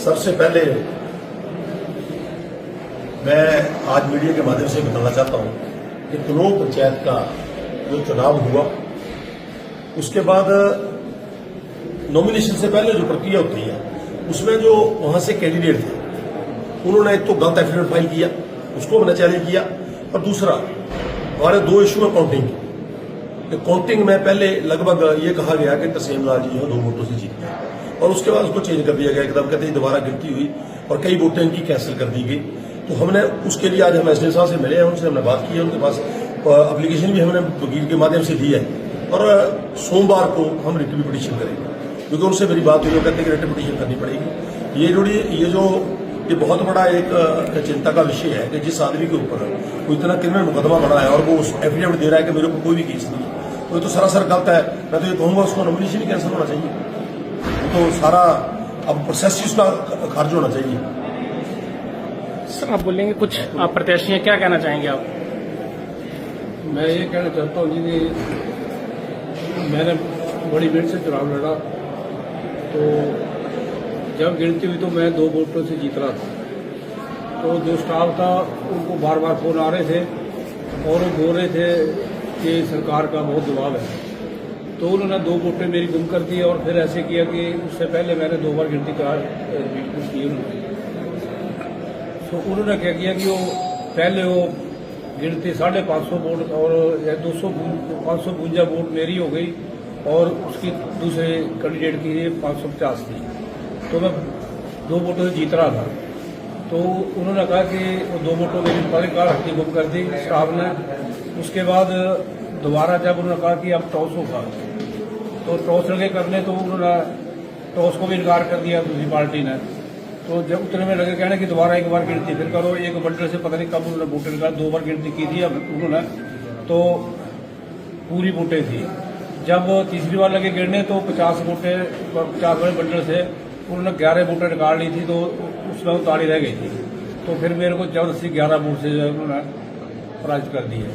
सबसे पहले मैं आज मीडिया के माध्यम से बताना चाहता हूं कि तनों पंचायत का जो चुनाव हुआ उसके बाद नॉमिनेशन से पहले जो प्रक्रिया होती है उसमें जो वहां से कैंडिडेट थे उन्होंने एक तो गलत एफिडेविट फाइल किया, उसको मैंने चैलेंज किया, और दूसरा हमारे दो इशू है काउंटिंग की। काउंटिंग में पहले लगभग ये कहा गया कि तरसेम लाल जी जो 2 वोटों से जीते हैं और उसके बाद उसको चेंज कर दिया गया, एकदम कहते हैं दोबारा गिनती हुई और कई वोटें इनकी कैंसिल कर दी गई। तो हमने उसके लिए आज हम एसडीएम साहब से मिले हैं, उनसे हमने बात की है, उनके पास एप्लीकेशन भी हमने वकील के माध्यम से दी है और सोमवार को हम रिट भी पिटीशन करेंगे, क्योंकि उनसे मेरी बात हुई, वो कहते हैं कि रिट पिटीशन करनी पड़ेगी। ये बहुत बड़ा एक चिंता का विषय है कि जिस आदमी के ऊपर कोई इतना क्रिमिनल मुकदमा बना है और वो एफिडेविट दे रहा है कि मेरे ऊपर कोई भी केस नहीं है, तो ये तो सरासर गलत है। मैं तो ये कहूंगा उसको नॉमिनेशन ही कैंसिल होना चाहिए, तो सारा अब प्रोसेस ही उसका खारिज होना चाहिए। सर आप बोलेंगे कुछ, आप प्रत्याशी हैं, क्या कहना चाहेंगे आप? मैं ये कहना चाहता हूँ जी कि मैंने बड़ी भीड़ से चुनाव लड़ा, तो जब गिनती हुई तो मैं 2 वोटों से जीत रहा था। तो जो स्टाफ था उनको बार बार फोन आ रहे थे और वो बोल रहे थे कि सरकार का बहुत दबाव है, तो उन्होंने 2 वोटें मेरी गुम कर दी और फिर ऐसे किया कि उससे पहले मैंने 2 बार गिनती की उन्होंने। तो उन्होंने क्या किया कि वो पहले वो गिनती 550 वोट और 552 वोट मेरी हो गई और उसकी दूसरे कैंडिडेट की 550 थी, तो मैं 2 वोटों से जीत रहा था। तो उन्होंने कहा कि वो 2 वोटों में पहले कार हट्टी गुम कर दी साहब ने। उसके बाद दोबारा जब उन्होंने कहा कि अब टॉस होगा, तो टॉस लगे करने, तो उन्होंने टॉस को भी इनकार कर दिया दूसरी पार्टी ने। तो जब उतने में लगे कहने कि दोबारा एक बार गिनती फिर करो, एक बंडल से पता नहीं कब उन्होंने वोटें निकाल 2 बार गिनती की थी अब उन्होंने, तो पूरी वोटें थी। जब तीसरी बार लगे गिरने तो 50 वाले बंडल से उन्होंने 11 वोटें निकाल ली थी, तो उसमें वो ताली रह गई थी। तो फिर मेरे को जबरदस्ती 11 वोट से उन्होंने पराजित कर दिए।